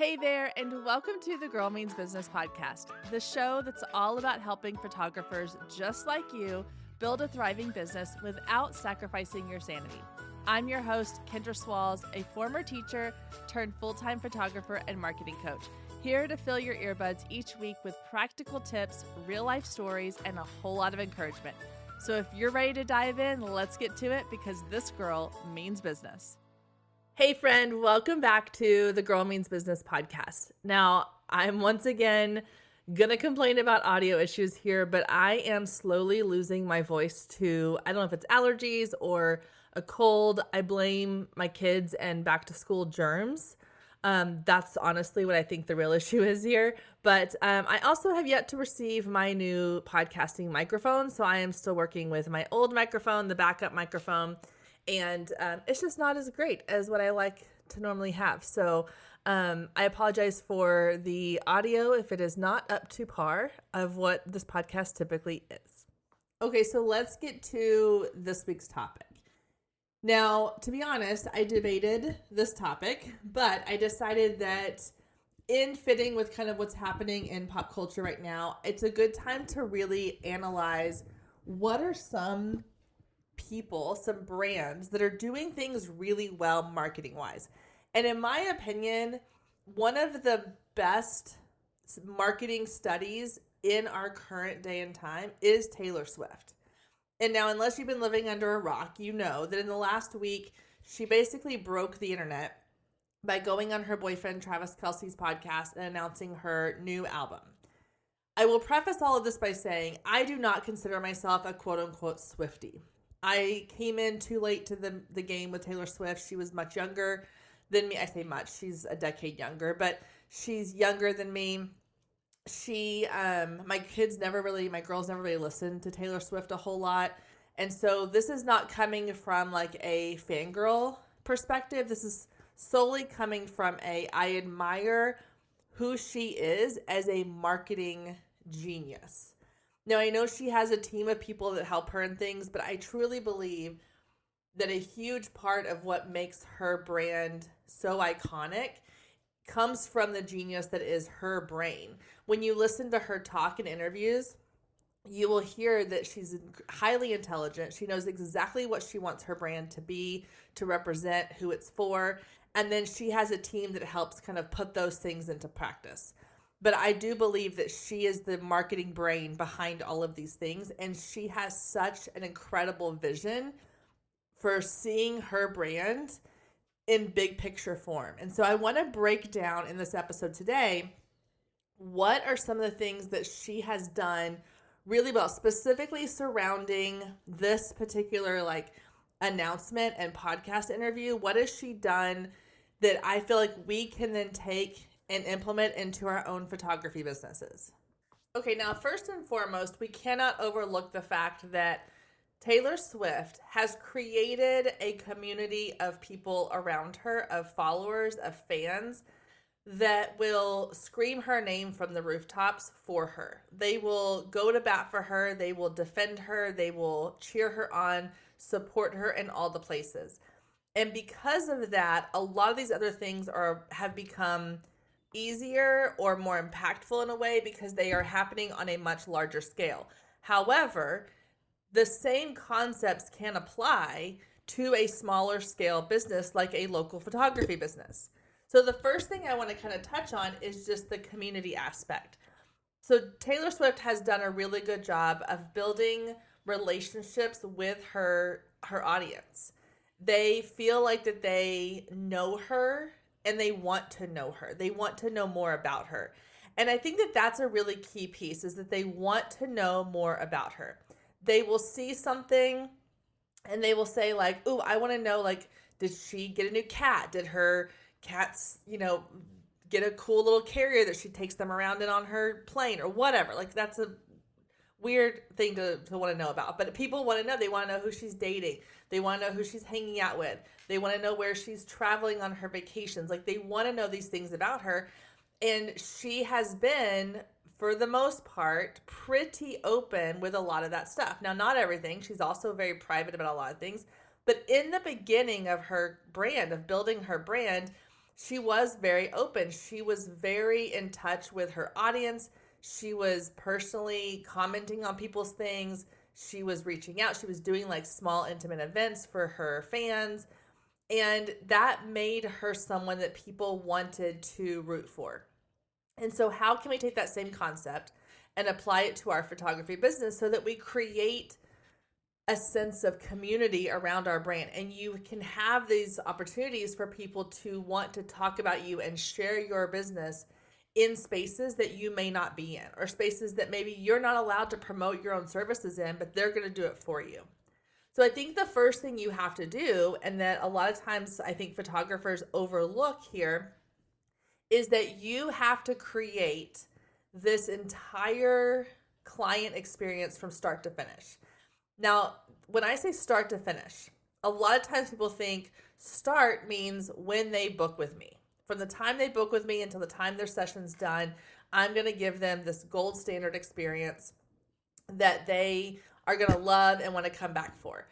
Hey there, and welcome to the Girl Means Business podcast, the show that's all about helping photographers just like you build a thriving business without sacrificing your sanity. I'm your host, Kendra Swalls, a former teacher turned full-time photographer and marketing coach, here to fill your earbuds each week with practical tips, real-life stories, and a whole lot of encouragement. So if you're ready to dive in, let's get to it because this girl means business. Hey friend, welcome back to the Girl Means Business podcast. Now, I'm once again gonna complain about audio issues here, but I am slowly losing my voice to, I don't know if it's allergies or a cold. I blame my kids and back to school germs. That's honestly what I think the real issue is here. But I also have yet to receive my new podcasting microphone. So I am still working with my old microphone, the backup microphone. And it's just not as great as what I like to normally have. So I apologize for the audio if it is not up to par of what this podcast typically is. Okay, so let's get to this week's topic. Now, to be honest, I debated this topic, but I decided that in fitting with kind of what's happening in pop culture right now, it's a good time to really analyze what are some people, some brands that are doing things really well marketing wise. And in my opinion, one of the best marketing studies in our current day and time is Taylor Swift. And now, unless you've been living under a rock, you know that in the last week, she basically broke the internet by going on her boyfriend Travis Kelce's podcast and announcing her new album. I will preface all of this by saying I do not consider myself a quote-unquote Swiftie. I came in too late to the game with Taylor Swift. She was much younger than me. I say much. She's a decade younger, but she's younger than me. My girls never really listened to Taylor Swift a whole lot. And so this is not coming from like a fangirl perspective. This is solely coming from I admire who she is as a marketing genius. Now, I know she has a team of people that help her in things, but I truly believe that a huge part of what makes her brand so iconic comes from the genius that is her brain. When you listen to her talk in interviews, you will hear that she's highly intelligent. She knows exactly what she wants her brand to be, to represent, who it's for, and then she has a team that helps kind of put those things into practice. But I do believe that she is the marketing brain behind all of these things. And she has such an incredible vision for seeing her brand in big picture form. And so I want to break down in this episode today, what are some of the things that she has done really well, specifically surrounding this particular announcement and podcast interview. What has she done that I feel like we can then take and implement into our own photography businesses? Okay, now first and foremost, we cannot overlook the fact that Taylor Swift has created a community of people around her, of followers, of fans, that will scream her name from the rooftops for her. They will go to bat for her, they will defend her, they will cheer her on, support her in all the places. And because of that, a lot of these other things have become easier or more impactful in a way because they are happening on a much larger scale. However, the same concepts can apply to a smaller scale business like a local photography business. So the first thing I want to kind of touch on is just the community aspect. So Taylor Swift has done a really good job of building relationships with her audience. They feel like that they know her and they want to know her. They want to know more about her. And I think that that's a really key piece, is that they want to know more about her. They will see something and they will say like, "Ooh, I want to know, did she get a new cat? Did her cats, get a cool little carrier that she takes them around in on her plane," or whatever. That's a weird thing to want to know about. But people want to know. They want to know who she's dating. They want to know who she's hanging out with. They want to know where she's traveling on her vacations. They want to know these things about her. And she has been, for the most part, pretty open with a lot of that stuff. Now, not everything. She's also very private about a lot of things. But in the beginning of her brand, of building her brand, she was very open. She was very in touch with her audience. She was personally commenting on people's things. She was reaching out. She was doing like small intimate events for her fans. And that made her someone that people wanted to root for. And so how can we take that same concept and apply it to our photography business so that we create a sense of community around our brand, and you can have these opportunities for people to want to talk about you and share your business in spaces that you may not be in, or spaces that maybe you're not allowed to promote your own services in, but they're going to do it for you. So I think the first thing you have to do, and that a lot of times I think photographers overlook here, is that you have to create this entire client experience from start to finish. Now, when I say start to finish, a lot of times people think start means when they book with me. From the time they book with me until the time their session's done, I'm going to give them this gold standard experience that they are going to love and want to come back for.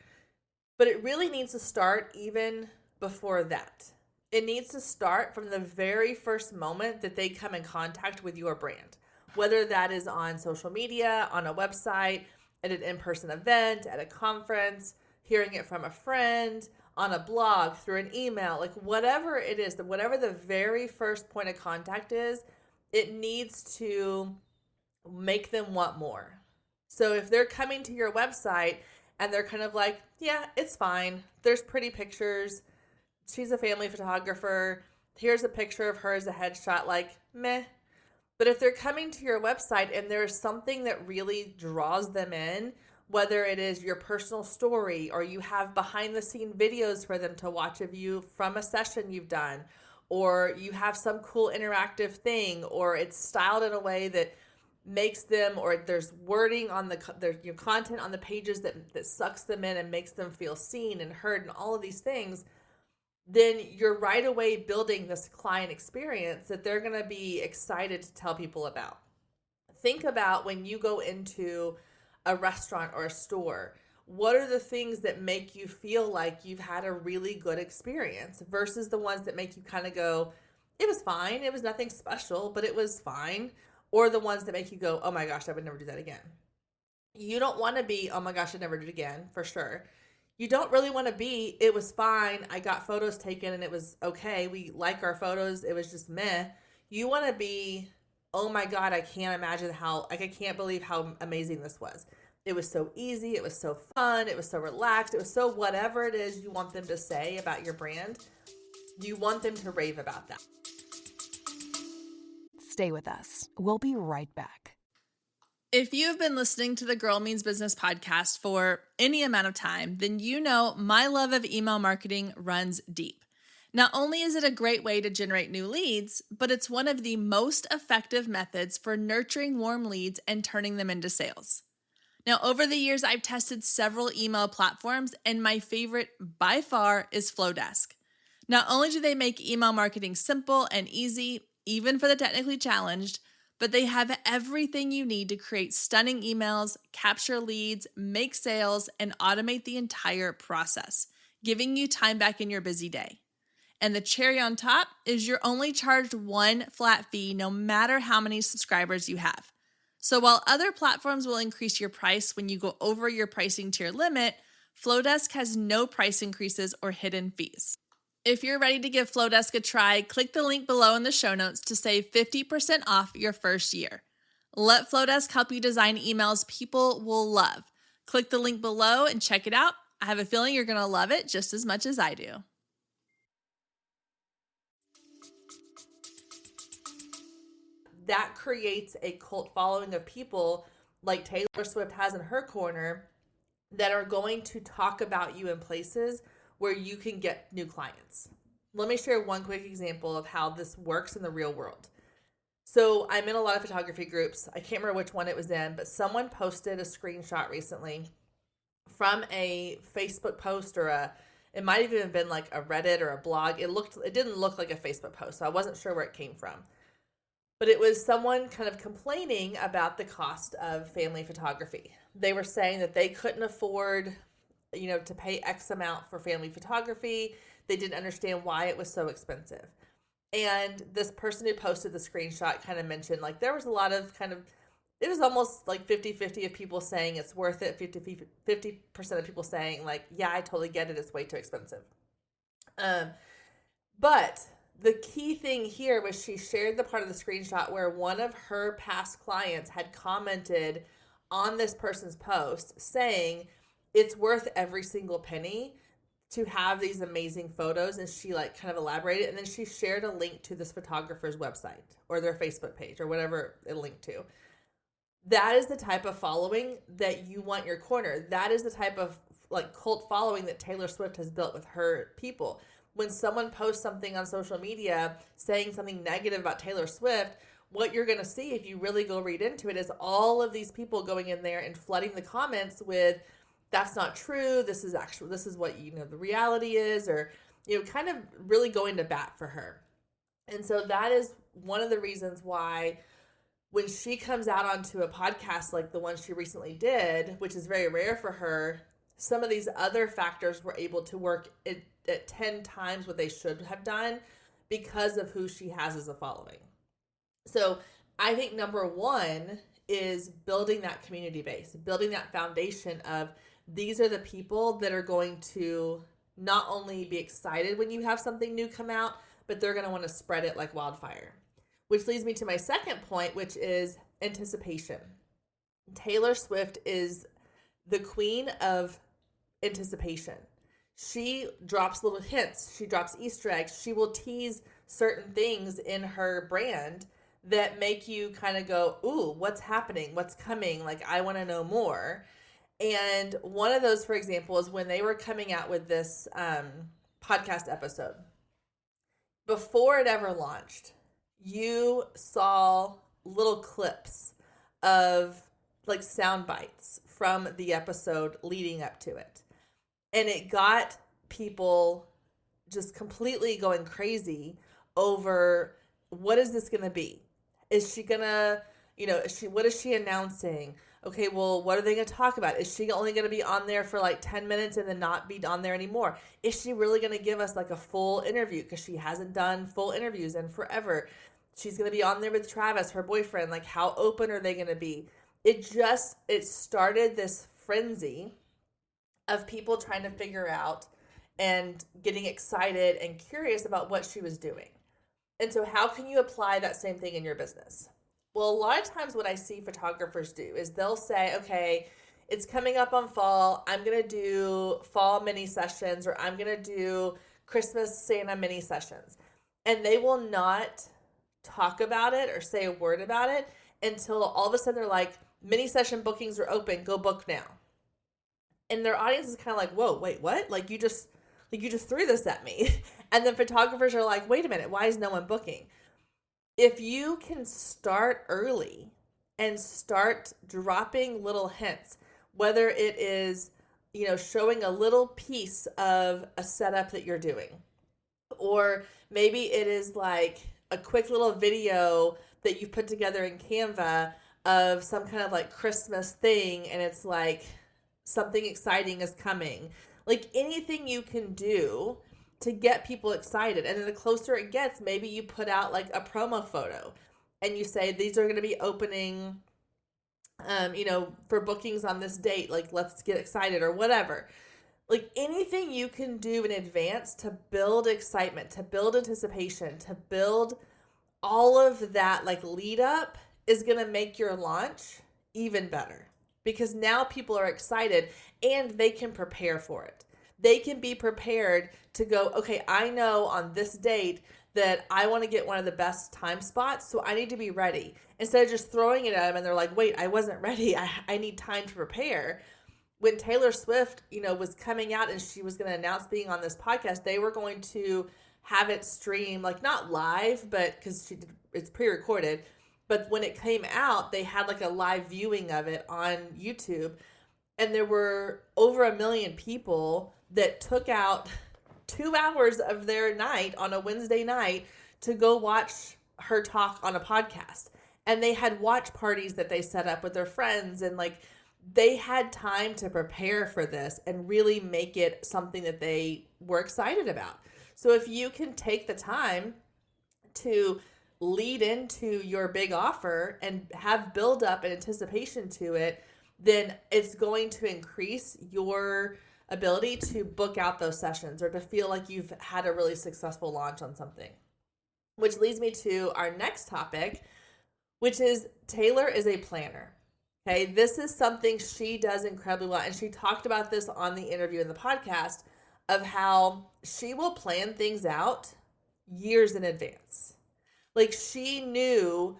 But it really needs to start even before that. It needs to start from the very first moment that they come in contact with your brand, whether that is on social media, on a website, at an in-person event, at a conference, hearing it from a friend, on a blog, through an email, like whatever it is, whatever the very first point of contact is, it needs to make them want more. So if they're coming to your website and they're kind of like, yeah, it's fine. There's pretty pictures. She's a family photographer. Here's a picture of her as a headshot, like, meh. But if they're coming to your website and there's something that really draws them in, whether it is your personal story or you have behind the scene videos for them to watch of you from a session you've done, or you have some cool interactive thing, or it's styled in a way that makes them, or there's wording on there's your content on the pages that sucks them in and makes them feel seen and heard and all of these things, then you're right away building this client experience that they're going to be excited to tell people about. Think about when you go into a restaurant or a store, what are the things that make you feel like you've had a really good experience versus the ones that make you kind of go, it was fine, it was nothing special, but it was fine, or the ones that make you go, oh my gosh, I would never do that again. You don't want to be, oh my gosh, I'd never do it again, for sure. You don't really want to be, it was fine, I got photos taken and it was okay, we like our photos, it was just meh. You want to be, oh my God, I can't imagine how, like I can't believe how amazing this was. It was so easy, it was so fun, it was so relaxed, it was so whatever it is you want them to say about your brand, you want them to rave about that. Stay with us. We'll be right back. If you've been listening to the Girl Means Business podcast for any amount of time, then you know my love of email marketing runs deep. Not only is it a great way to generate new leads, but it's one of the most effective methods for nurturing warm leads and turning them into sales. Now, over the years, I've tested several email platforms, and my favorite by far is Flowdesk. Not only do they make email marketing simple and easy, even for the technically challenged, but they have everything you need to create stunning emails, capture leads, make sales, and automate the entire process, giving you time back in your busy day. And the cherry on top is you're only charged one flat fee no matter how many subscribers you have. So while other platforms will increase your price when you go over your pricing tier limit, Flowdesk has no price increases or hidden fees. If you're ready to give Flowdesk a try, click the link below in the show notes to save 50% off your first year. Let Flowdesk help you design emails people will love. Click the link below and check it out. I have a feeling you're going to love it just as much as I do. That creates a cult following of people like Taylor Swift has in her corner that are going to talk about you in places where you can get new clients. Let me share one quick example of how this works in the real world. So I'm in a lot of photography groups. I can't remember which one it was in, but someone posted a screenshot recently from a Facebook post it might have even been like a Reddit or a blog. It didn't look like a Facebook post, so I wasn't sure where it came from. But it was someone kind of complaining about the cost of family photography. They were saying that they couldn't afford to pay X amount for family photography. They didn't understand why it was so expensive. And this person who posted the screenshot kind of mentioned, like, there was a lot of it was almost like 50-50 of people saying it's worth it, 50% of people saying, like, yeah, I totally get it, it's way too expensive. But the key thing here was she shared the part of the screenshot where one of her past clients had commented on this person's post saying it's worth every single penny to have these amazing photos. And she like kind of elaborated, and then she shared a link to this photographer's website or their Facebook page or whatever it linked to. That is the type of following that you want your corner. That is the type of like cult following that Taylor Swift has built with her people. When someone posts something on social media saying something negative about Taylor Swift, what you're going to see if you really go read into it is all of these people going in there and flooding the comments with, that's not true, this is what, you know, the reality is, or, you know, kind of really going to bat for her. And so that is one of the reasons why when she comes out onto a podcast like the one she recently did, which is very rare for her, some of these other factors were able to work at 10 times what they should have done because of who she has as a following. So I think number one is building that community base, building that foundation of these are the people that are going to not only be excited when you have something new come out, but they're going to want to spread it like wildfire. Which leads me to my second point, which is anticipation. Taylor Swift is the queen of anticipation. She drops little hints. She drops Easter eggs. She will tease certain things in her brand that make you kind of go, ooh, what's happening? What's coming? Like, I want to know more. And one of those, for example, is when they were coming out with this podcast episode. Before it ever launched, you saw little clips of like sound bites from the episode leading up to it. And it got people just completely going crazy over what is this going to be? Is she going to, you know, what is she announcing? Okay, well, what are they going to talk about? Is she only going to be on there for like 10 minutes and then not be on there anymore? Is she really going to give us like a full interview? Because she hasn't done full interviews in forever. She's going to be on there with Travis, her boyfriend. Like, how open are they going to be? It started this frenzy of people trying to figure out and getting excited and curious about what she was doing. And so how can you apply that same thing in your business? Well, a lot of times what I see photographers do is they'll say, okay, it's coming up on fall. I'm going to do fall mini sessions, or I'm going to do Christmas Santa mini sessions. And they will not talk about it or say a word about it until all of a sudden they're like, mini session bookings are open. Go book now. And their audience is kind of like, whoa, wait, what? Like you just threw this at me. And then photographers are like, wait a minute, why is no one booking? If you can start early and start dropping little hints, whether it is, you know, showing a little piece of a setup that you're doing, or maybe it is like a quick little video that you've put together in Canva of some kind of like Christmas thing, and it's like something exciting is coming. Like anything you can do to get people excited. And then the closer it gets, maybe you put out like a promo photo and you say, these are going to be opening, for bookings on this date. Like, let's get excited or whatever. Like anything you can do in advance to build excitement, to build anticipation, to build all of that like lead up is going to make your launch even better, because now people are excited and they can prepare for it. They can be prepared to go, okay, I know on this date that I want to get one of the best time spots, so I need to be ready. Instead of just throwing it at them and they're like, wait, I wasn't ready. I need time to prepare. When Taylor Swift, was coming out and she was going to announce being on this podcast, they were going to have it stream, like not live, but because it's pre-recorded. But when it came out, they had like a live viewing of it on YouTube. And there were over 1 million people that took out 2 hours of their night on a Wednesday night to go watch her talk on a podcast. And they had watch parties that they set up with their friends. And like they had time to prepare for this and really make it something that they were excited about. So if you can take the time to lead into your big offer and have build up and anticipation to it, then it's going to increase your ability to book out those sessions or to feel like you've had a really successful launch on something. Which leads me to our next topic, which is Taylor is a planner. Okay, this is something she does incredibly well. And she talked about this on the interview in the podcast of how she will plan things out years in advance. Like, she knew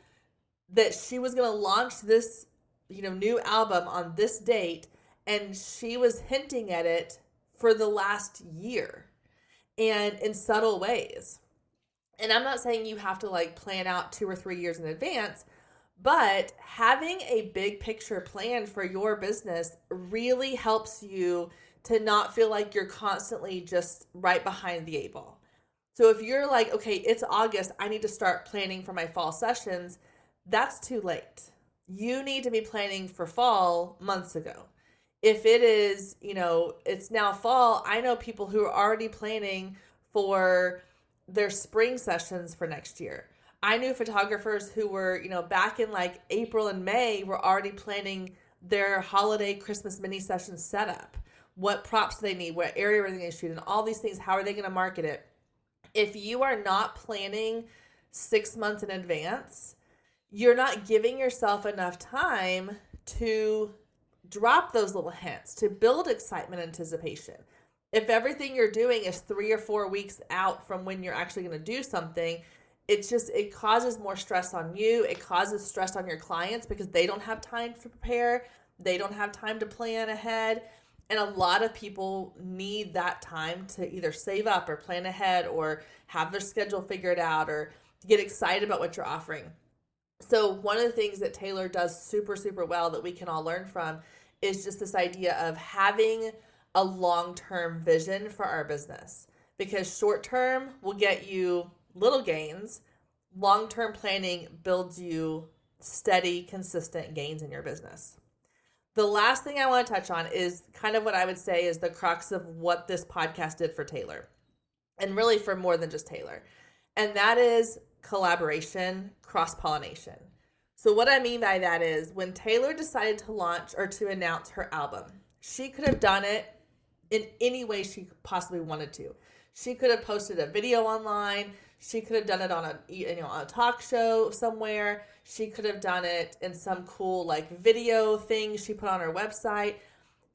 that she was going to launch this, new album on this date, and she was hinting at it for the last year and in subtle ways. And I'm not saying you have to like plan out 2 or 3 years in advance, but having a big picture plan for your business really helps you to not feel like you're constantly just right behind the 8 ball. So if you're like, okay, it's August, I need to start planning for my fall sessions, that's too late. You need to be planning for fall months ago. If it is, it's now fall, I know people who are already planning for their spring sessions for next year. I knew photographers who were, back in like April and May were already planning their holiday Christmas mini session setup. What props do they need? What area are they going to shoot? And all these things, how are they going to market it? If you are not planning 6 months in advance, you're not giving yourself enough time to drop those little hints, to build excitement and anticipation. If everything you're doing is 3 or 4 weeks out from when you're actually going to do something, it causes more stress on you. It causes stress on your clients because they don't have time to prepare. They don't have time to plan ahead. And a lot of people need that time to either save up or plan ahead or have their schedule figured out or get excited about what you're offering. So one of the things that Taylor does super, super well that we can all learn from is just this idea of having a long-term vision for our business, because short-term will get you little gains. Long-term planning builds you steady, consistent gains in your business. The last thing I want to touch on is kind of what I would say is the crux of what this podcast did for Taylor, and really for more than just Taylor. And that is collaboration, cross-pollination. So what I mean by that is when Taylor decided to launch or to announce her album, she could have done it in any way she possibly wanted to. She could have posted a video online. She could have done it on a talk show somewhere. She could have done it in some cool like video thing she put on her website.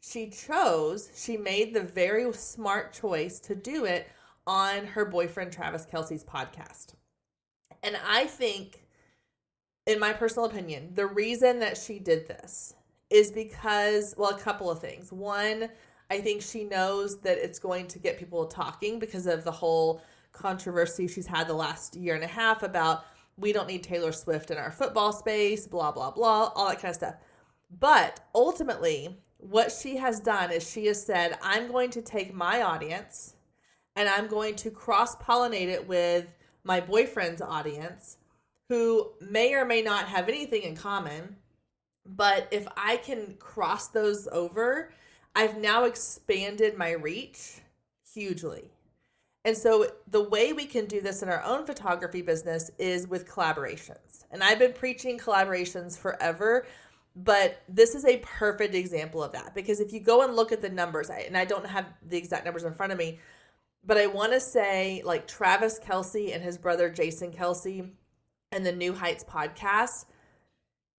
She made the very smart choice to do it on her boyfriend Travis Kelce's podcast. And I think, in my personal opinion, the reason that she did this is because, well, a couple of things. One, I think she knows that it's going to get people talking because of the whole controversy she's had the last year and a half about we don't need Taylor Swift in our football space, blah, blah, blah, all that kind of stuff. But ultimately, what she has done is she has said, I'm going to take my audience and I'm going to cross-pollinate it with my boyfriend's audience, who may or may not have anything in common. But if I can cross those over, I've now expanded my reach hugely. And so the way we can do this in our own photography business is with collaborations. And I've been preaching collaborations forever, but this is a perfect example of that. Because if you go and look at the numbers, and I don't have the exact numbers in front of me, but I want to say like Travis Kelce and his brother Jason Kelce and the New Heights podcast,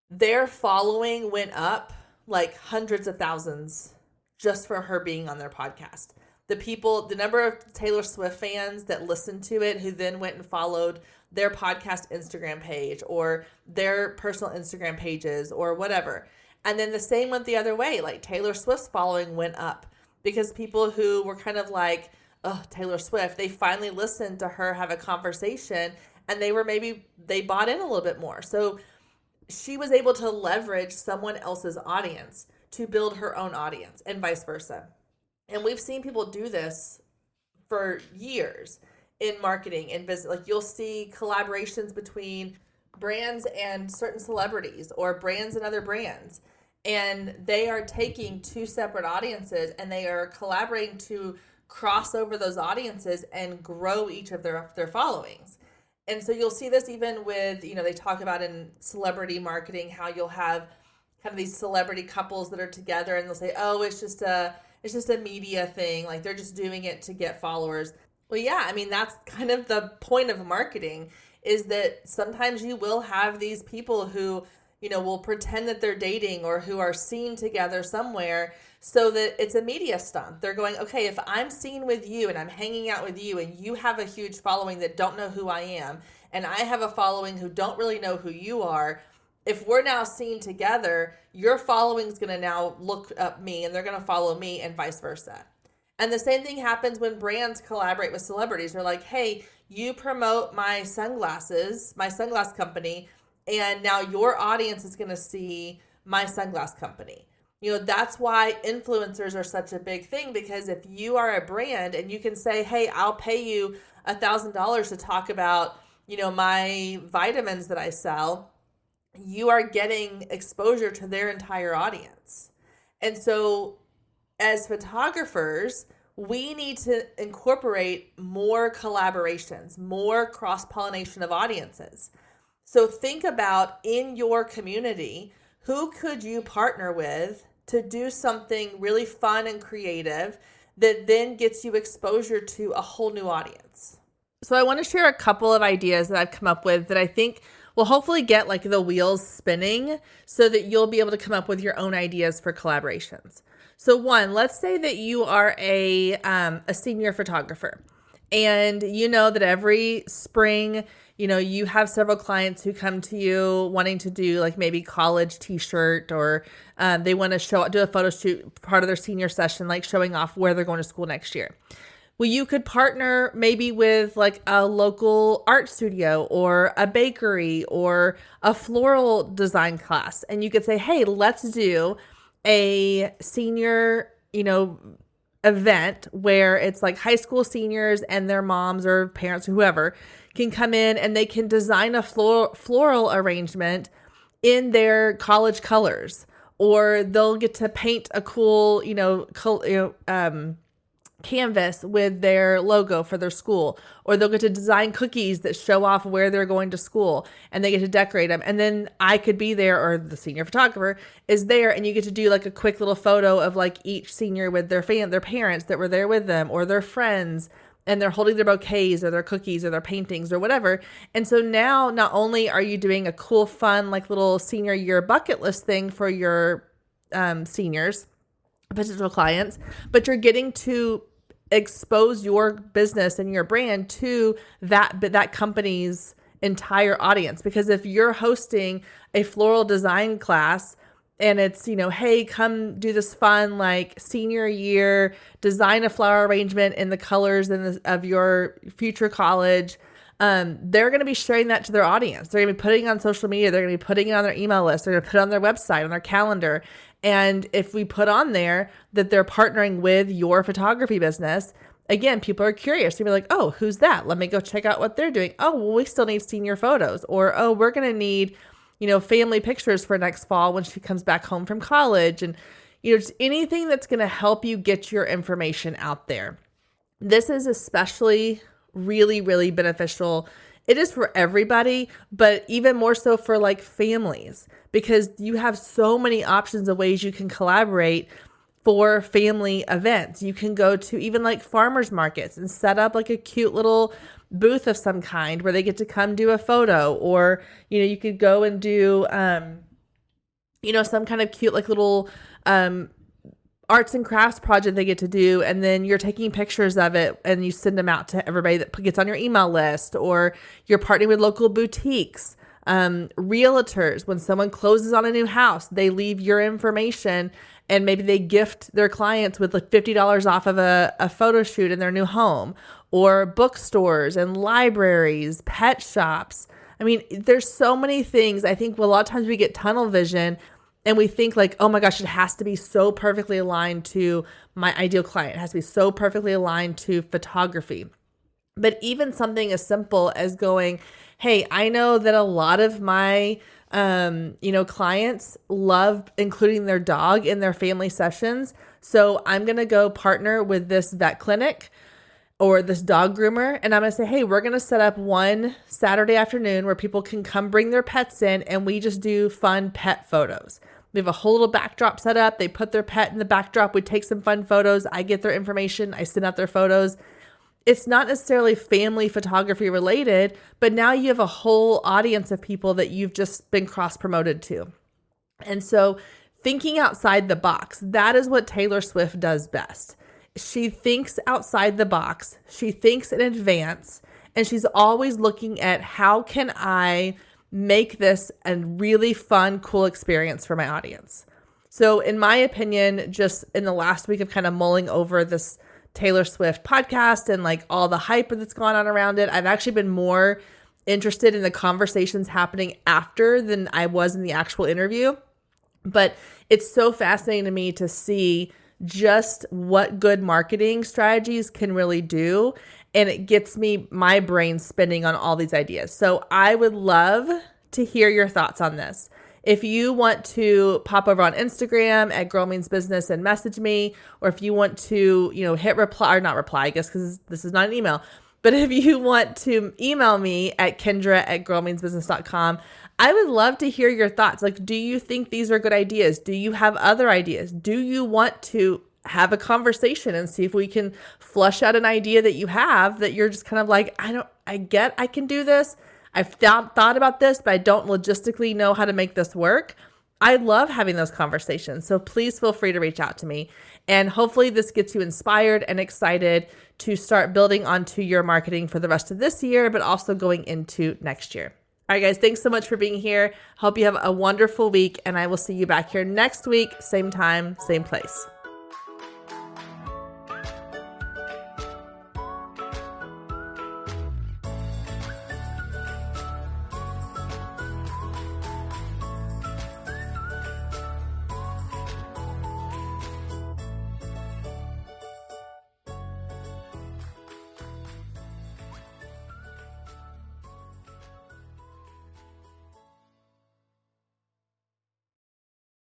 their following went up like hundreds of thousands just for her being on their podcast. The number of Taylor Swift fans that listened to it, who then went and followed their podcast Instagram page or their personal Instagram pages or whatever. And then the same went the other way. Like Taylor Swift's following went up because people who were kind of like, oh, Taylor Swift, they finally listened to her have a conversation and they bought in a little bit more. So she was able to leverage someone else's audience to build her own audience and vice versa. And we've seen people do this for years in marketing and business. Like you'll see collaborations between brands and certain celebrities or brands and other brands. And they are taking two separate audiences and they are collaborating to cross over those audiences and grow each of their followings. And so you'll see this even with, they talk about in celebrity marketing, how you'll have kind of these celebrity couples that are together and they'll say, oh, it's just a media thing. Like they're just doing it to get followers. Well, yeah, I mean, that's kind of the point of marketing, is that sometimes you will have these people who, will pretend that they're dating or who are seen together somewhere so that it's a media stunt. They're going, okay, if I'm seen with you and I'm hanging out with you and you have a huge following that don't know who I am, and I have a following who don't really know who you are, if we're now seen together, your following's going to now look up me and they're going to follow me and vice versa. And the same thing happens when brands collaborate with celebrities. They're like, hey, you promote my sunglass company, and now your audience is going to see my sunglass company. That's why influencers are such a big thing, because if you are a brand and you can say, hey, I'll pay you $1,000 to talk about, my vitamins that I sell, you are getting exposure to their entire audience. And so as photographers, we need to incorporate more collaborations, more cross-pollination of audiences. So think about, in your community, who could you partner with to do something really fun and creative that then gets you exposure to a whole new audience? So I want to share a couple of ideas that I've come up with that I think will hopefully get like the wheels spinning so that you'll be able to come up with your own ideas for collaborations. So one, let's say that you are a senior photographer, and you know that every spring, you have several clients who come to you wanting to do like maybe college t-shirt, or they want to do a photo shoot, part of their senior session, like showing off where they're going to school next year. Well, you could partner maybe with like a local art studio or a bakery or a floral design class. And you could say, hey, let's do a senior, event where it's like high school seniors and their moms or parents or whoever can come in and they can design a floral arrangement in their college colors, or they'll get to paint a cool, canvas with their logo for their school, or they'll get to design cookies that show off where they're going to school and they get to decorate them. And then I could be there, or the senior photographer is there, and you get to do like a quick little photo of like each senior with their parents that were there with them, or their friends, and they're holding their bouquets or their cookies or their paintings or whatever. And so now not only are you doing a cool, fun, like little senior year bucket list thing for your seniors, potential clients, but you're getting to expose your business and your brand to that company's entire audience. Because if you're hosting a floral design class and it's, hey, come do this fun, like senior year, design a flower arrangement in the colors of your future college, they're going to be sharing that to their audience. They're going to be putting it on social media. They're going to be putting it on their email list. They're going to put it on their website, on their calendar. And if we put on there that they're partnering with your photography business, again, people are curious. They'll be like, oh, who's that? Let me go check out what they're doing. Oh, well, we still need senior photos. Or, oh, we're going to need, family pictures for next fall when she comes back home from college. And, just anything that's going to help you get your information out there. This is especially really, really beneficial. It is for everybody, but even more so for like families, because you have so many options of ways you can collaborate for family events. You can go to even like farmers markets and set up like a cute little booth of some kind where they get to come do a photo, or, you could go and do, some kind of cute, like little, arts and crafts project they get to do, and then you're taking pictures of it and you send them out to everybody that gets on your email list, or you're partnering with local boutiques, realtors. When someone closes on a new house, they leave your information, and maybe they gift their clients with like $50 off of a photo shoot in their new home, or bookstores and libraries, pet shops. I mean, there's so many things. I think a lot of times we get tunnel vision and we think like, oh my gosh, it has to be so perfectly aligned to my ideal client. It has to be so perfectly aligned to photography. But even something as simple as going, hey, I know that a lot of my, clients love including their dog in their family sessions. So I'm going to go partner with this vet clinic. or this dog groomer, and I'm going to say, hey, we're going to set up one Saturday afternoon where people can come bring their pets in and we just do fun pet photos. We have a whole little backdrop set up. They put their pet in the backdrop. We take some fun photos. I get their information. I send out their photos. It's not necessarily family photography related, but now you have a whole audience of people that you've just been cross-promoted to. And so thinking outside the box, that is what Taylor Swift does best. She thinks outside the box. She thinks in advance, and she's always looking at how can I make this a really fun, cool experience for my audience. So in my opinion, just in the last week of kind of mulling over this Taylor Swift podcast and like all the hype that's gone on around it, I've actually been more interested in the conversations happening after than I was in the actual interview. But it's so fascinating to me to see just what good marketing strategies can really do. And it gets my brain spinning on all these ideas. So I would love to hear your thoughts on this. If you want to pop over on Instagram at Girl Means Business and message me, or if you want to, hit reply, or not reply, I guess, because this is not an email, but if you want to email me at kendra@girlmeansbusiness.com, I would love to hear your thoughts. Like, do you think these are good ideas? Do you have other ideas? Do you want to have a conversation and see if we can flush out an idea that you have that you're just kind of like, I can do this. I've thought about this, but I don't logistically know how to make this work. I love having those conversations. So please feel free to reach out to me. And hopefully this gets you inspired and excited to start building onto your marketing for the rest of this year, but also going into next year. All right, guys, thanks so much for being here. Hope you have a wonderful week, and I will see you back here next week, same time, same place.